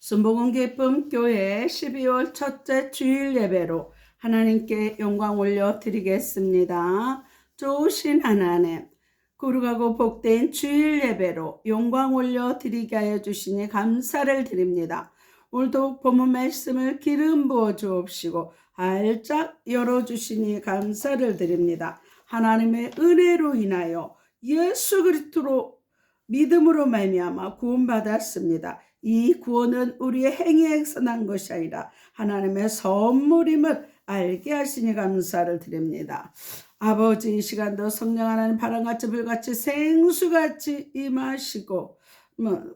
순복음 기쁨 교회 12월 첫째 주일 예배로 하나님께 영광 올려 드리겠습니다. 좋으신 하나님, 거룩하고 복된 주일 예배로 영광 올려 드리게 하여 주시니 감사를 드립니다. 오늘도 본문 말씀을 기름 부어 주옵시고 활짝 열어주시니 감사를 드립니다. 하나님의 은혜로 인하여 예수 그리스도로 믿음으로 말미암아 구원받았습니다. 이 구원은 우리의 행위에서 난 것이 아니라 하나님의 선물임을 알게 하시니 감사를 드립니다. 아버지, 이 시간도 성령 하나님 바람같이 불같이 생수같이 임하시고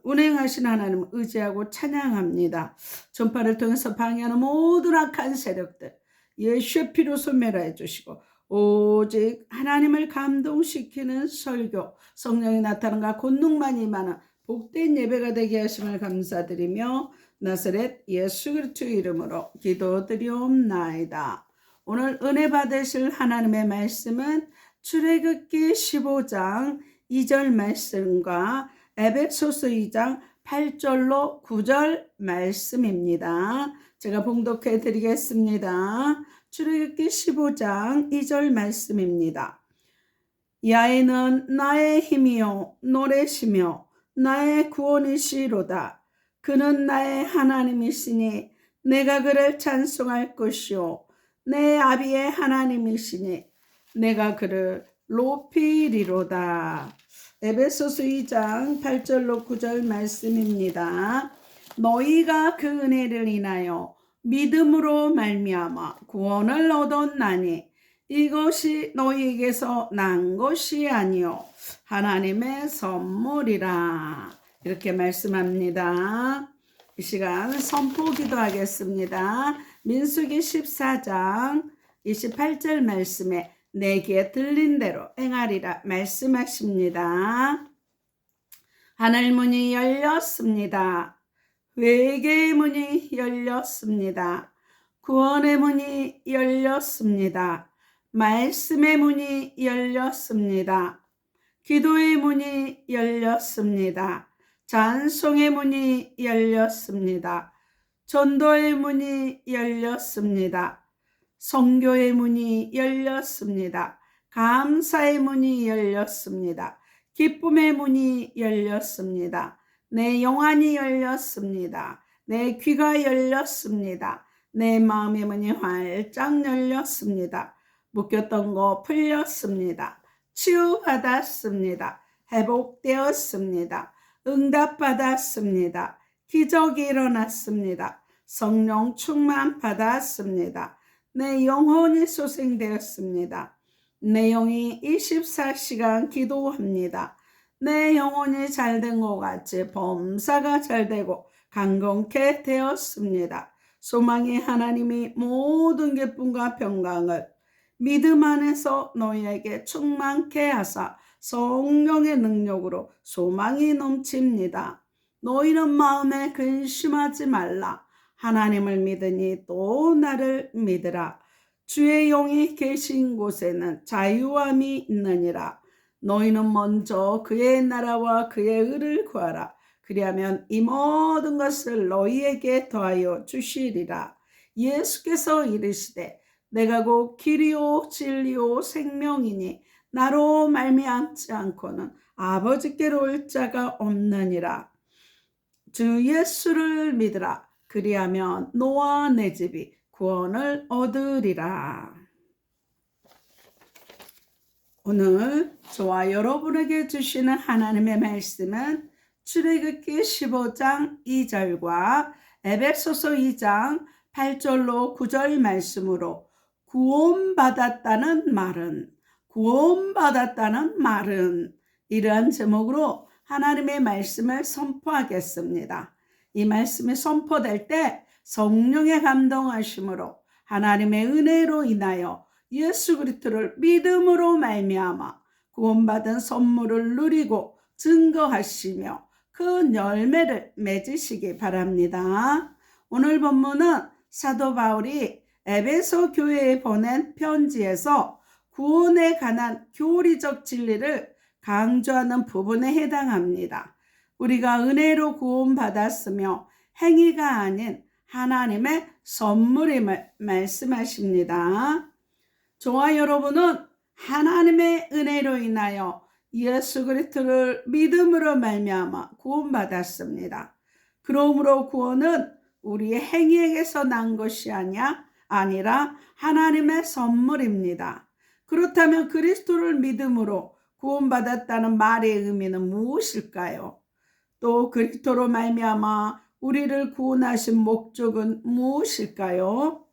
운행하신 하나님 의지하고 찬양합니다. 전파를 통해서 방해하는 모든 악한 세력들 예수의 피로 소멸해 주시고 오직 하나님을 감동시키는 설교, 성령이 나타난과 권능만이 임하는 복된 예배가 되게 하심을 감사드리며 나사렛 예수 그리스도의 이름으로 기도드리옵나이다. 오늘 은혜 받으실 하나님의 말씀은 출애굽기 15장 2절 말씀과 에베소서 2장 8절로 9절 말씀입니다. 제가 봉독해 드리겠습니다. 출애굽기 15장 2절 말씀입니다. 야훼는 나의 힘이요 노래시며 나의 구원이시로다. 그는 나의 하나님이시니 내가 그를 찬송할 것이요 내 아비의 하나님이시니 내가 그를 높이리로다. 에베소서 2장 8절로 9절 말씀입니다. 너희가 그 은혜를 인하여 믿음으로 말미암아 구원을 얻었나니 이것이 너희에게서 난 것이 아니요 하나님의 선물이라. 이렇게 말씀합니다. 이 시간 선포 기도하겠습니다. 민수기 14장 28절 말씀에 내 귀에 들린 대로 행하리라 말씀하십니다. 하늘 문이 열렸습니다. 회개의 문이 열렸습니다. 구원의 문이 열렸습니다. 말씀의 문이 열렸습니다. 기도의 문이 열렸습니다. 찬송의 문이 열렸습니다. 전도의 문이 열렸습니다. 선교의 문이 열렸습니다. 감사의 문이 열렸습니다. 기쁨의 문이 열렸습니다. 내 영안이 열렸습니다. 내 귀가 열렸습니다. 내 마음의 문이 활짝 열렸습니다. 묶였던 거 풀렸습니다. 치유받았습니다. 회복되었습니다. 응답받았습니다. 기적이 일어났습니다. 성령 충만 받았습니다. 내 영혼이 소생되었습니다. 내 영이 24시간 기도합니다. 내 영혼이 잘된 것 같이 범사가 잘되고 강건케 되었습니다. 소망의 하나님이 모든 기쁨과 평강을 믿음 안에서 너희에게 충만케 하사 성령의 능력으로 소망이 넘칩니다. 너희는 마음에 근심하지 말라. 하나님을 믿으니 또 나를 믿으라. 주의 영이 계신 곳에는 자유함이 있느니라. 너희는 먼저 그의 나라와 그의 의를 구하라. 그리하면 이 모든 것을 너희에게 더하여 주시리라. 예수께서 이르시되 내가 곧 길이요 진리요 생명이니 나로 말미암지 않고는 아버지께로 올 자가 없느니라. 주 예수를 믿으라. 그리하면 너와 내 집이 구원을 얻으리라. 오늘 저와 여러분에게 주시는 하나님의 말씀은 출애굽기 15장 2절과 에베소서 2장 8절로 9절 말씀으로 구원받았다는 말은 이러한 제목으로 하나님의 말씀을 선포하겠습니다. 이 말씀이 선포될 때 성령의 감동하심으로 하나님의 은혜로 인하여 예수 그리스도를 믿음으로 말미암아 구원받은 선물을 누리고 증거하시며 그 열매를 맺으시기 바랍니다. 오늘 본문은 사도 바울이 에베소 교회에 보낸 편지에서 구원에 관한 교리적 진리를 강조하는 부분에 해당합니다. 우리가 은혜로 구원받았으며 행위가 아닌 하나님의 선물임을 말씀하십니다. 저와 여러분은 하나님의 은혜로 인하여 예수 그리스도를 믿음으로 말미암아 구원받았습니다. 그러므로 구원은 우리의 행위에게서 난 것이 아니라 하나님의 선물입니다. 그렇다면 그리스도를 믿음으로 구원받았다는 말의 의미는 무엇일까요? 또 그리스도로 말미암아 우리를 구원하신 목적은 무엇일까요?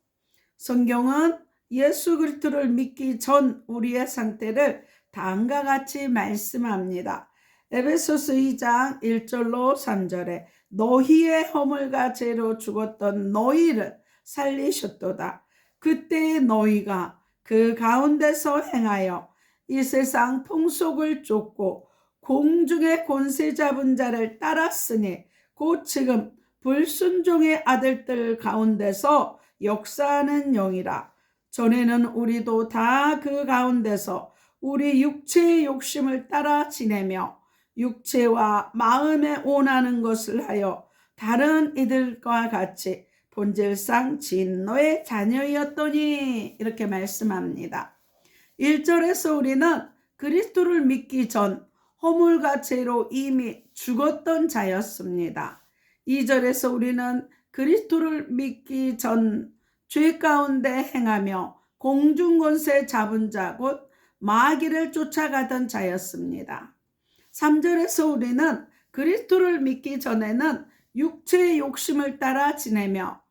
성경은 예수 그리스도를 믿기 전 우리의 상태를 다음과 같이 말씀합니다. 에베소서 2장 1절로 3절에 너희의 허물과 죄로 죽었던 너희를 살리셨도다. 그때의 너희가 그 가운데서 행하여 이 세상 풍속을 쫓고 공중의 권세 잡은 자를 따랐으니 곧 지금 불순종의 아들들 가운데서 역사하는 영이라. 전에는 우리도 다 그 가운데서 우리 육체의 욕심을 따라 지내며 육체와 마음에 원하는 것을 하여 다른 이들과 같이 본질상 진노의 자녀였더니 이렇게 말씀합니다. 1절에서 우리는 그리스도를 믿기 전 허물과 죄로 이미 죽었던 자였습니다. 2절에서 우리는 그리스도를 믿기 전 죄 가운데 행하며 공중권세 잡은 자 곧 마귀를 쫓아가던 자였습니다. 3절에서 우리는 그리스도를 믿기 전에는 육체의 욕심을 따라 지내며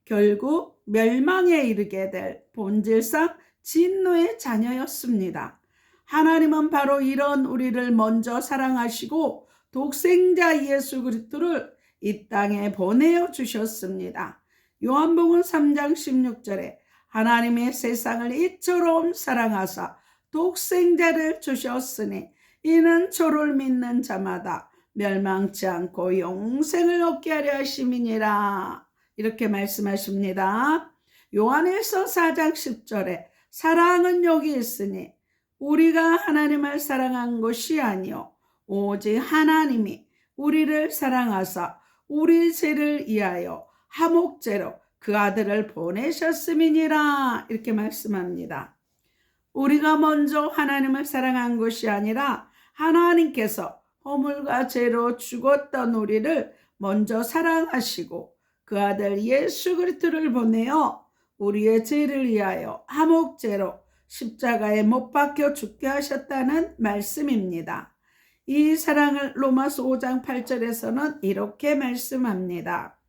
결국 멸망에 이르게 될 본질상 진노의 자녀였습니다. 하나님은 바로 이런 우리를 먼저 사랑하시고 독생자 예수 그리스도를 이 땅에 보내어 주셨습니다. 요한복음 3장 16절에 하나님의 세상을 이처럼 사랑하사 독생자를 주셨으니 이는 저를 믿는 자마다 멸망치 않고 영생을 얻게 하려 하심이니라. 이렇게 말씀하십니다. 요한일서 4장 10절에 사랑은 여기 있으니 우리가 하나님을 사랑한 것이 아니요 오직 하나님이 우리를 사랑하사 우리 죄를 위하여 화목제로 그 아들을 보내셨음이니라. 이렇게 말씀합니다. 우리가 먼저 하나님을 사랑한 것이 아니라 하나님께서 허물과 죄로 죽었던 우리를 먼저 사랑하시고 그 아들 예수 그리스도를 보내어 우리의 죄를 위하여 화목제로 십자가에 못 박혀 죽게 하셨다는 말씀입니다. 이 사랑을 로마서 5장 8절에서는 이렇게 말씀합니다.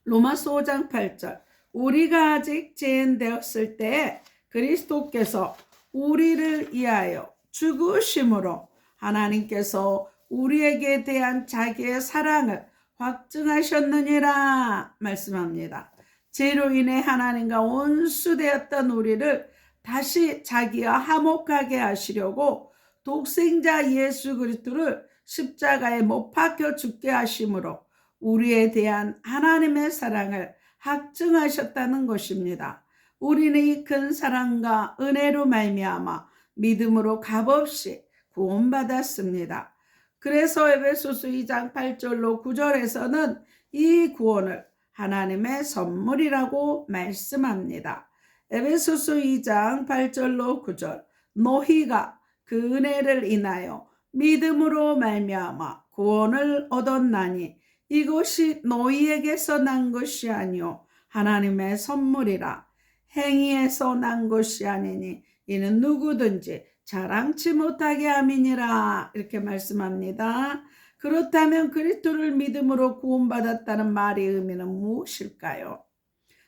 로마서 5장 8절 우리가 아직 죄인 되었을 때에 그리스도께서 우리를 위하여 죽으심으로 하나님께서 우리에게 대한 자기의 사랑을 확증하셨느니라 말씀합니다. 죄로 인해 하나님과 원수되었던 우리를 다시 자기와 화목하게 하시려고 독생자 예수 그리스도를 십자가에 못 박혀 죽게 하심으로 우리에 대한 하나님의 사랑을 확증하셨다는 것입니다. 우리는 이 큰 사랑과 은혜로 말미암아 믿음으로 값없이 구원받았습니다. 그래서 에베소서 2장 8절로 9절에서는 이 구원을 하나님의 선물이라고 말씀합니다. 에베소서 2장 8절로 9절 너희가 그 은혜를 인하여 믿음으로 말미암아 구원을 얻었나니 이것이 너희에게서 난 것이 아니요 하나님의 선물이라. 행위에서 난 것이 아니니 이는 누구든지 자랑치 못하게 함이니라. 이렇게 말씀합니다. 그렇다면 그리스도를 믿음으로 구원받았다는 말의 의미는 무엇일까요?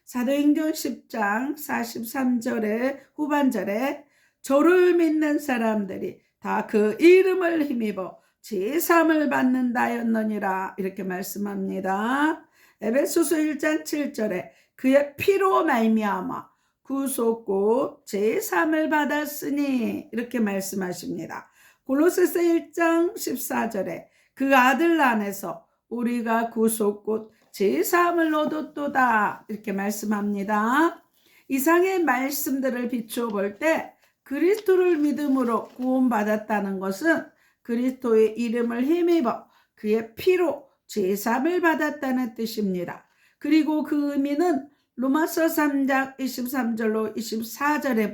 사도행전 10장 43절의 후반절에 저를 믿는 사람들이 다 그 이름을 힘입어 제사함을 받는다였느니라. 이렇게 말씀합니다. 에베소서 1장 7절에 그의 피로 말미암아 구속 곧 제사함을 받았으니 이렇게 말씀하십니다. 골로새서 1장 14절에 그 아들 안에서 우리가 구속 곧 제사함을 얻었도다 이렇게 말씀합니다. 이상의 말씀들을 비추어 볼 때 그리스도를 믿음으로 구원받았다는 것은 그리스도의 이름을 힘입어 그의 피로 제사함을 받았다는 뜻입니다. 그리고 그 의미는 로마서 3장 23절로 24절에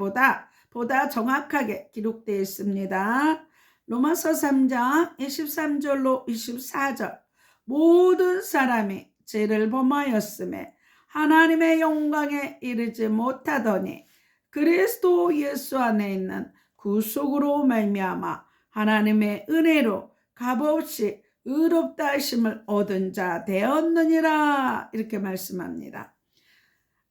보다 정확하게 기록되어 있습니다. 로마서 3장 23절로 24절 모든 사람이 죄를 범하였음에 하나님의 영광에 이르지 못하더니 그리스도 예수 안에 있는 구속으로 말미암아 하나님의 은혜로 값없이 의롭다 하심을 얻은 자 되었느니라 이렇게 말씀합니다.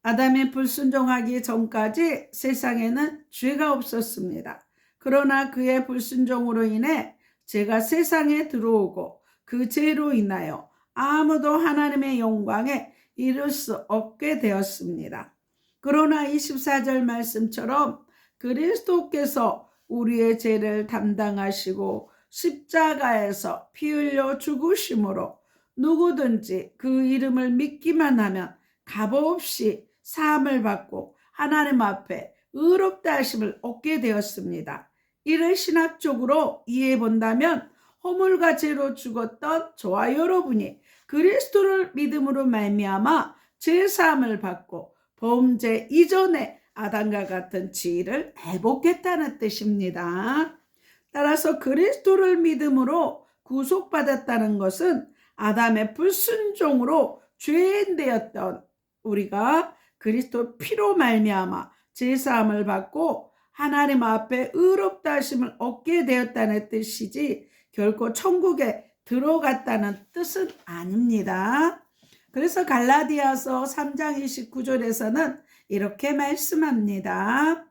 아담이 불순종하기 전까지 세상에는 죄가 없었습니다. 그러나 그의 불순종으로 인해 죄가 세상에 들어오고 그 죄로 인하여 아무도 하나님의 영광에 이를 수 없게 되었습니다. 그러나 24절 말씀처럼 그리스도께서 우리의 죄를 담당하시고 십자가에서 피 흘려 죽으심으로 누구든지 그 이름을 믿기만 하면 값없이 사함을 받고 하나님 앞에 의롭다 하심을 얻게 되었습니다. 이를 신학적으로 이해해 본다면 허물과 죄로 죽었던 저와 여러분이 그리스도를 믿음으로 말미암아 죄사함을 받고 범죄 이전에 아담과 같은 지위를 회복했다는 뜻입니다. 따라서 그리스도를 믿음으로 구속받았다는 것은 아담의 불순종으로 죄인 되었던 우리가 그리스도 피로 말미암아 제사함을 받고 하나님 앞에 의롭다 하심을 얻게 되었다는 뜻이지 결코 천국에 들어갔다는 뜻은 아닙니다. 그래서 갈라디아서 3장 29절에서는 이렇게 말씀합니다.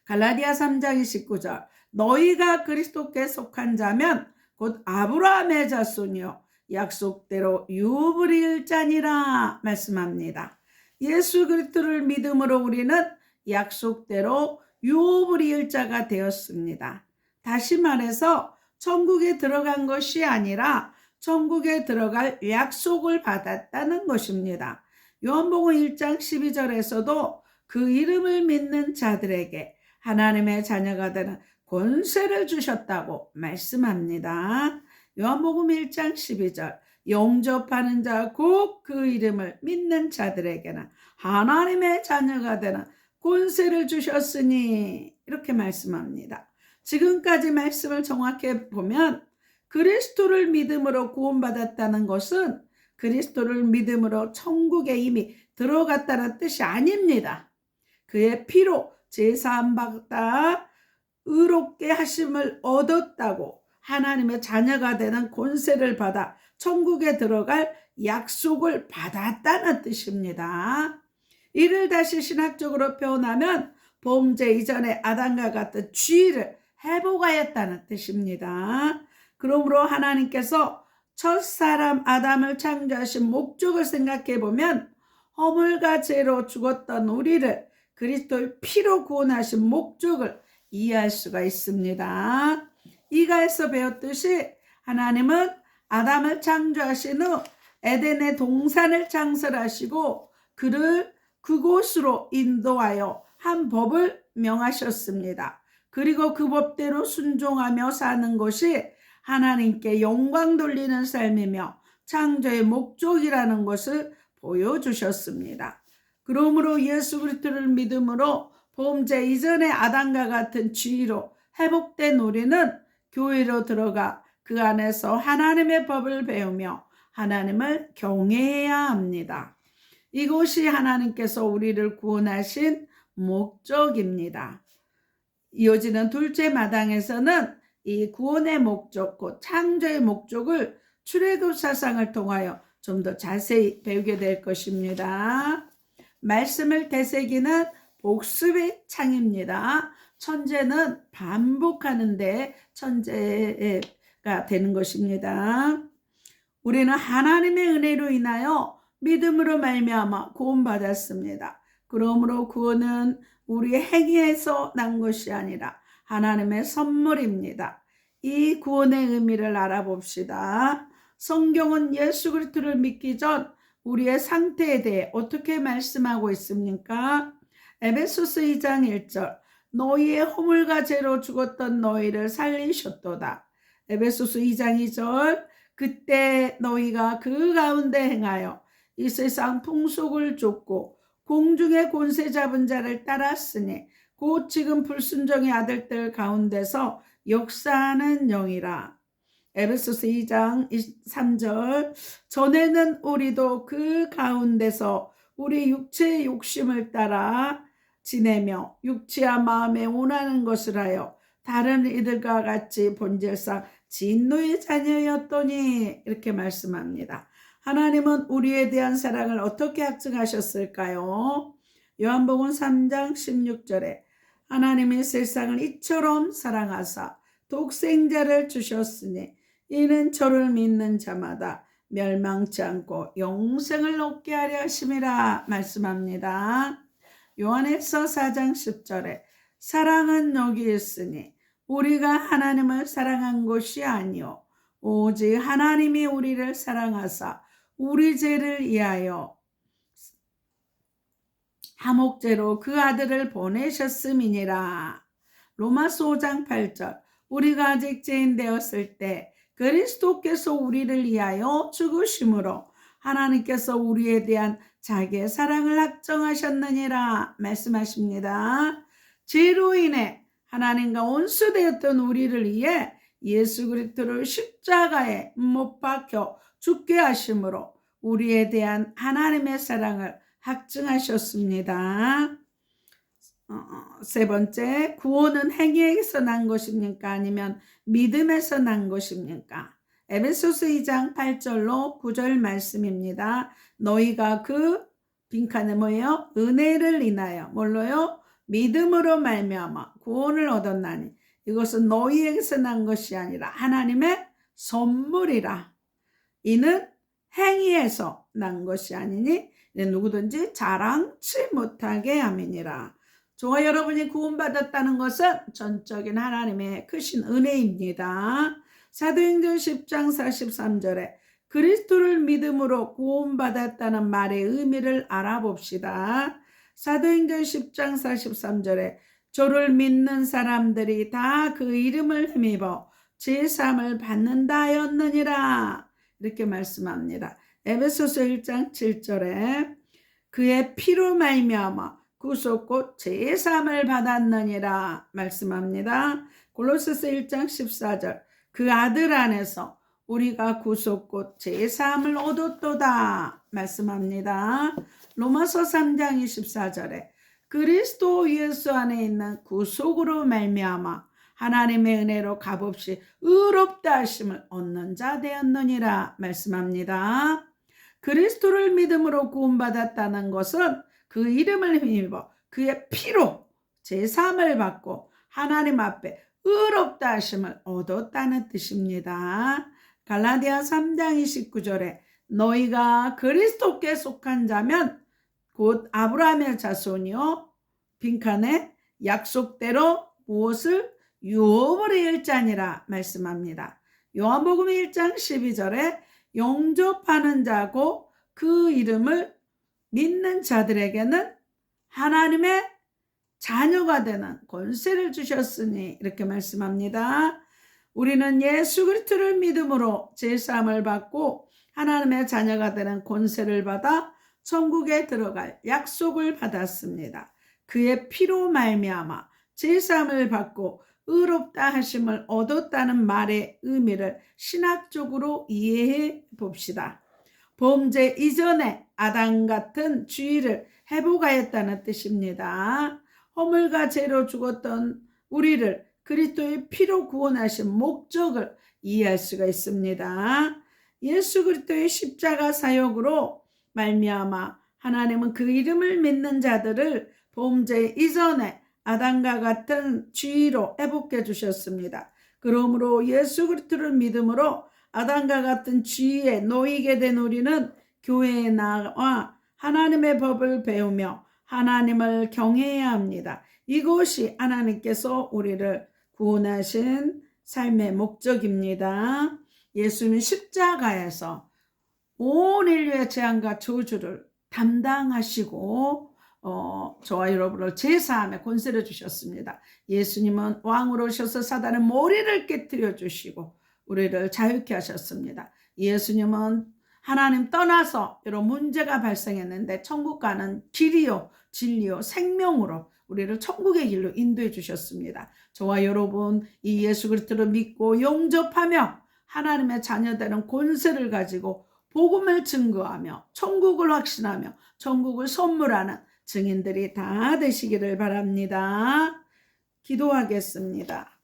갈라디아 3장 29절 너희가 그리스도께 속한 자면 곧 아브라함의 자손이요 약속대로 유업을 이을 자니라 말씀합니다. 예수 그리스도를 믿음으로 우리는 약속대로 유업을 이을 자가 되었습니다. 다시 말해서 천국에 들어간 것이 아니라 천국에 들어갈 약속을 받았다는 것입니다. 요한복음 1장 12절에서도 그 이름을 믿는 자들에게 하나님의 자녀가 되는 권세를 주셨다고 말씀합니다. 요한복음 1장 12절 영접하는 자 곧 그 이름을 믿는 자들에게는 하나님의 자녀가 되는 권세를 주셨으니 이렇게 말씀합니다. 지금까지 말씀을 정확히 보면 그리스도를 믿음으로 구원받았다는 것은 그리스도를 믿음으로 천국에 이미 들어갔다는 뜻이 아닙니다. 그의 피로 제사함 받아 의롭게 하심을 얻었다고 하나님의 자녀가 되는 권세를 받아 천국에 들어갈 약속을 받았다는 뜻입니다. 이를 다시 신학적으로 표현하면 범죄 이전의 아담과 같은 죄를 회복하였다는 뜻입니다. 그러므로 하나님께서 첫사람 아담을 창조하신 목적을 생각해 보면 허물과 죄로 죽었던 우리를 그리스도의 피로 구원하신 목적을 이해할 수가 있습니다. 이가에서 배웠듯이 하나님은 아담을 창조하신 후 에덴의 동산을 창설하시고 그를 그곳으로 인도하여 한 법을 명하셨습니다. 그리고 그 법대로 순종하며 사는 것이 하나님께 영광 돌리는 삶이며 창조의 목적이라는 것을 보여주셨습니다. 그러므로 예수 그리스도를 믿음으로 범죄 이전의 아담과 같은 지위로 회복된 우리는 교회로 들어가 그 안에서 하나님의 법을 배우며 하나님을 경외해야 합니다. 이것이 하나님께서 우리를 구원하신 목적입니다. 이어지는 둘째 마당에서는 이 구원의 목적, 곧 창조의 목적을 출애굽 사상을 통하여 좀 더 자세히 배우게 될 것입니다. 말씀을 되새기는 복습의 창입니다. 천재는 반복하는데 천재가 되는 것입니다. 우리는 하나님의 은혜로 인하여 믿음으로 말미암아 구원받았습니다. 그러므로 구원은 우리의 행위에서 난 것이 아니라 하나님의 선물입니다. 이 구원의 의미를 알아봅시다. 성경은 예수 그리스도를 믿기 전 우리의 상태에 대해 어떻게 말씀하고 있습니까? 에베소서 2장 1절 너희의 허물과 죄로 죽었던 너희를 살리셨도다. 에베소서 2장 2절 그때 너희가 그 가운데 행하여 이 세상 풍속을 쫓고 공중의 권세 잡은 자를 따랐으니 곧 지금 불순종의 아들들 가운데서 역사하는 영이라. 에베소서 2장 3절. 전에는 우리도 그 가운데서 우리 육체의 욕심을 따라 지내며 육체와 마음에 원하는 것을 하여 다른 이들과 같이 본질상 진노의 자녀였더니, 이렇게 말씀합니다. 하나님은 우리에 대한 사랑을 어떻게 확증하셨을까요? 요한복음 3장 16절에 하나님이 세상을 이처럼 사랑하사 독생자를 주셨으니 이는 저를 믿는 자마다 멸망치 않고 영생을 얻게 하려 하심이라 말씀합니다. 요한에서 4장 10절에 사랑은 여기 있으니 우리가 하나님을 사랑한 것이 아니요 오직 하나님이 우리를 사랑하사 우리 죄를 위하여 화목제로 그 아들을 보내셨음이니라. 로마서 5장 8절. 우리가 아직 죄인 되었을 때 그리스도께서 우리를 위하여 죽으심으로 하나님께서 우리에 대한 자기의 사랑을 확정하셨느니라 말씀하십니다. 죄로 인해 하나님과 원수되었던 우리를 위해 예수 그리스도를 십자가에 못 박혀 죽게 하심으로 우리에 대한 하나님의 사랑을 확증하셨습니다. 세 번째, 구원은 행위에서 난 것입니까? 아니면 믿음에서 난 것입니까? 에베소서 2장 8절로 9절 말씀입니다. 너희가 그 빈칸에 뭐예요? 은혜를 인하여 뭘로요? 믿음으로 말미암아 구원을 얻었나니 이것은 너희에게서 난 것이 아니라 하나님의 선물이라. 이는 행위에서 난 것이 아니니 누구든지 자랑치 못하게 함이니라. 저와 여러분이 구원받았다는 것은 전적인 하나님의 크신 은혜입니다. 사도행전 10장 43절에 그리스도를 믿음으로 구원받았다는 말의 의미를 알아봅시다. 사도행전 10장 43절에 저를 믿는 사람들이 다 그 이름을 힘입어 제사함을 받는다 하였느니라. 이렇게 말씀합니다. 에베소서 1장 7절에 그의 피로 말미암아 구속 곧 제사함을 받았느니라 말씀합니다. 골로새서 1장 14절 그 아들 안에서 우리가 구속 곧 제사함을 얻었도다 말씀합니다. 로마서 3장 24절에 그리스도 예수 안에 있는 구속으로 말미암아 하나님의 은혜로 값없이 의롭다 하심을 얻는 자 되었느니라 말씀합니다. 그리스도를 믿음으로 구원받았다는 것은 그 이름을 힘입어 그의 피로 제사함을 받고 하나님 앞에 의롭다 하심을 얻었다는 뜻입니다. 갈라디아 3장 29절에 너희가 그리스도께 속한 자면 곧 아브라함의 자손이요 빈칸에 약속대로 무엇을 유업을 일자니라 말씀합니다. 요한복음 1장 12절에 영접하는 자고 그 이름을 믿는 자들에게는 하나님의 자녀가 되는 권세를 주셨으니 이렇게 말씀합니다. 우리는 예수 그리스도를 믿음으로 제사함을 받고 하나님의 자녀가 되는 권세를 받아 천국에 들어갈 약속을 받았습니다. 그의 피로 말미암아 제사함을 받고 의롭다 하심을 얻었다는 말의 의미를 신학적으로 이해해 봅시다. 범죄 이전에 아담 같은 주의를 회복하였다는 뜻입니다. 허물과 죄로 죽었던 우리를 그리스도의 피로 구원하신 목적을 이해할 수가 있습니다. 예수 그리스도의 십자가 사역으로 말미암아 하나님은 그 이름을 믿는 자들을 범죄 이전에 아담과 같은 지위로 회복해 주셨습니다. 그러므로 예수 그리스도를 믿음으로 아담과 같은 지위에 놓이게 된 우리는 교회에 나와 하나님의 법을 배우며 하나님을 경외해야 합니다. 이것이 하나님께서 우리를 구원하신 삶의 목적입니다. 예수는 십자가에서 온 인류의 재앙과 저주를 담당하시고 저와 여러분을 제사함의 권세를 주셨습니다. 예수님은 왕으로 오셔서 사단의 머리를 깨뜨려 주시고 우리를 자유케 하셨습니다. 예수님은 하나님 떠나서 여러 문제가 발생했는데 천국 가는 길이요 진리요 생명으로 우리를 천국의 길로 인도해 주셨습니다. 저와 여러분 이 예수 그리스도를 믿고 용접하며 하나님의 자녀되는 권세를 가지고 복음을 증거하며 천국을 확신하며 천국을 선물하는 증인들이 다 되시기를 바랍니다. 기도하겠습니다.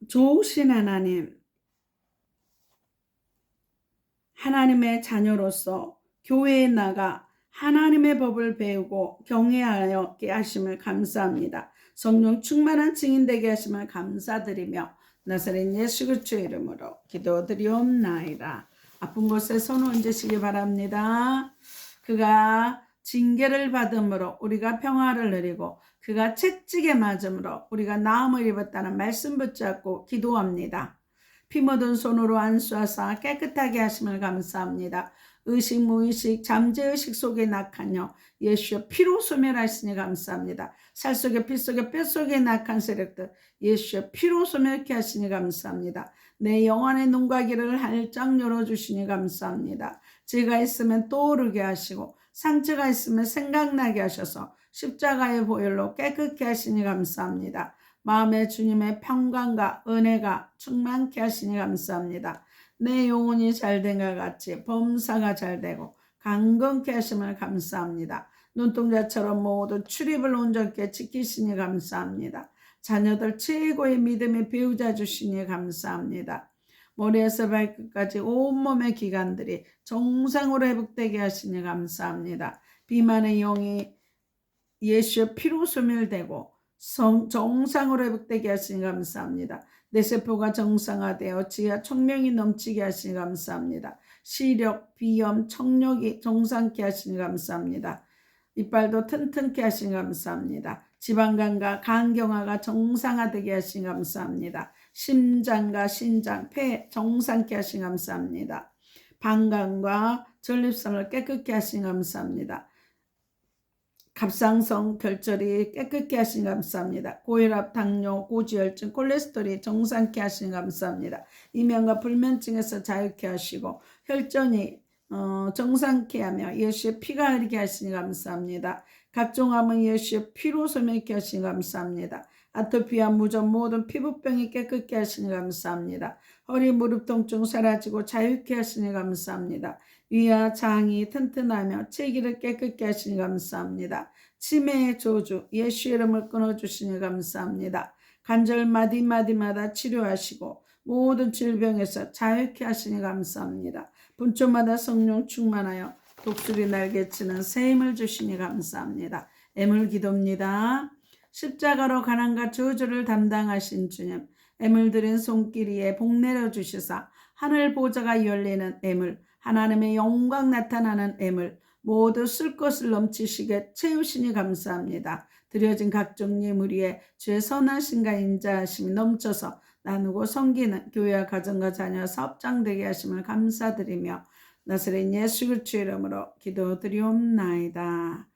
좋으신 하나님, 하나님의 자녀로서 교회에 나가 하나님의 법을 배우고 경외하게 하심을 감사합니다. 성령 충만한 증인 되게 하심을 감사드리며 나사렛 예수 그리스도의 이름으로 기도드리옵나이다. 아픈 곳에 손 얹으시기 바랍니다. 그가 징계를 받음으로 우리가 평화를 누리고 그가 채찍에 맞음으로 우리가 나음을 입었다는 말씀 붙잡고 기도합니다. 피 묻은 손으로 안수하사 깨끗하게 하심을 감사합니다. 의식 무의식 잠재의식 속에 낙한요 예수의 피로 소멸하시니 감사합니다. 살 속에 피 속에 뼈 속에 낙한 세력들 예수의 피로 소멸케 하시니 감사합니다. 내 영혼의 눈과 귀를 활짝 열어주시니 감사합니다. 죄가 있으면 떠오르게 하시고 상처가 있으면 생각나게 하셔서 십자가의 보혈로 깨끗게 하시니 감사합니다. 마음에 주님의 평강과 은혜가 충만케 하시니 감사합니다. 내 영혼이 잘된 것 같이 범사가 잘되고 강건케 하심을 감사합니다. 눈동자처럼 모두 출입을 온전케 지키시니 감사합니다. 자녀들 최고의 믿음의 배우자 주시니 감사합니다. 머리에서 발끝까지 온몸의 기관들이 정상으로 회복되게 하시니 감사합니다. 비만의 영이 예수의 피로 소멸되고 정상으로 회복되게 하시니 감사합니다. 내 세포가 정상화되어 지하 총명이 넘치게 하시니 감사합니다. 시력, 비염, 청력이 정상케 하시니 감사합니다. 이빨도 튼튼케 하시니 감사합니다. 지방간과 간경화가 정상화되게 하시니 감사합니다. 심장과 신장, 폐 정상케 하시니 감사합니다. 방광과 전립선을 깨끗게 하시니 감사합니다. 갑상선 결절이 깨끗게 하시니 감사합니다. 고혈압, 당뇨, 고지혈증, 콜레스테롤이 정상케 하시니 감사합니다. 이면과 불면증에서 자유케 하시고 혈전이 정상케 하며 예수의 피가 흐르게 하시니 감사합니다. 각종 암은 예수의 피로 소멸케 하시니 감사합니다. 아토피와 무좀 모든 피부병이 깨끗게 하시니 감사합니다. 허리 무릎 통증 사라지고 자유케 하시니 감사합니다. 위와 장이 튼튼하며 체기를 깨끗게 하시니 감사합니다. 치매의 저주 예수의 이름을 끊어주시니 감사합니다. 관절 마디마디마다 치료하시고 모든 질병에서 자유케 하시니 감사합니다. 분초마다 성령 충만하여 독수리 날개치는 새 힘을 주시니 감사합니다. 애물 기도입니다. 십자가로 가난과 저주를 담당하신 주님, 애물 드린 손길 복 내려주시사 하늘 보좌가 열리는 애물, 하나님의 영광 나타나는 애물, 모두 쓸 것을 넘치시게 채우시니 감사합니다. 드려진 각종 예물 위에 주의 선하심과 인자하심이 넘쳐서 나누고 섬기는 교회와 가정과 자녀 사업장되게 하심을 감사드리며 나사렛 예수 그리스도의 이름으로 기도드리옵나이다.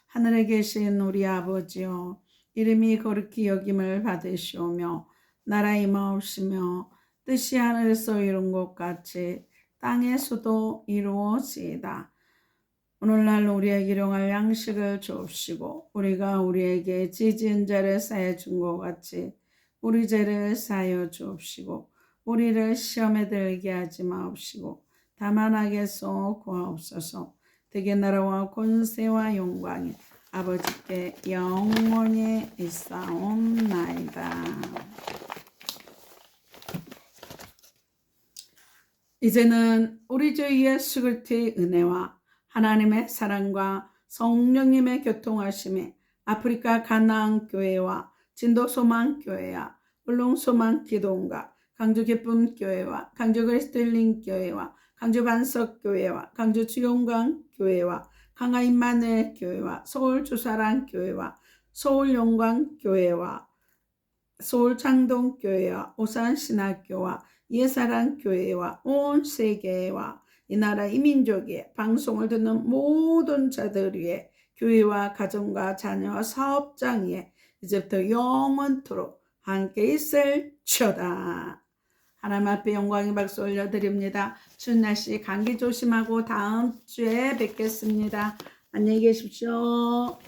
하늘에 계신 우리 아버지요, 이름이 거룩히 여김을 받으시오며 나라 임하옵시며 뜻이 하늘에서 이룬 것 같이 땅에서도 이루어지이다. 오늘날 우리에게 일용할 양식을 주옵시고 우리가 우리에게 지진 자를 사해 준 것 같이 우리 죄를 사하여 주옵시고 우리를 시험에 들게 하지 마옵시고 다만 악에서 구하옵소서. 대개 나라와 권세와 영광이 아버지께 영원히 있사옵나이다. 이제는 우리 주 예수 그리스도의 은혜와 하나님의 사랑과 성령님의 교통하심에 아프리카 가나안 교회와 진도 소망 교회와 울릉 소망 기도원과 강주 기쁨 교회와 강주 그리스도 힐링 교회와 강주 반석 교회와 강주 주영광 교회와 강화 임마누엘 교회와 서울 주사랑 교회와 서울 영광 교회와 서울 창동 교회와 오산 신학교와 예사랑 교회와 온 세계와 이 나라 이민족의 방송을 듣는 모든 자들 위해 교회와 가정과 자녀와 사업장 위에 이제부터 영원토록 함께 있을지어다. 하나님 앞에 영광의 박수 올려드립니다. 추운 날씨 감기 조심하고 다음 주에 뵙겠습니다. 안녕히 계십시오.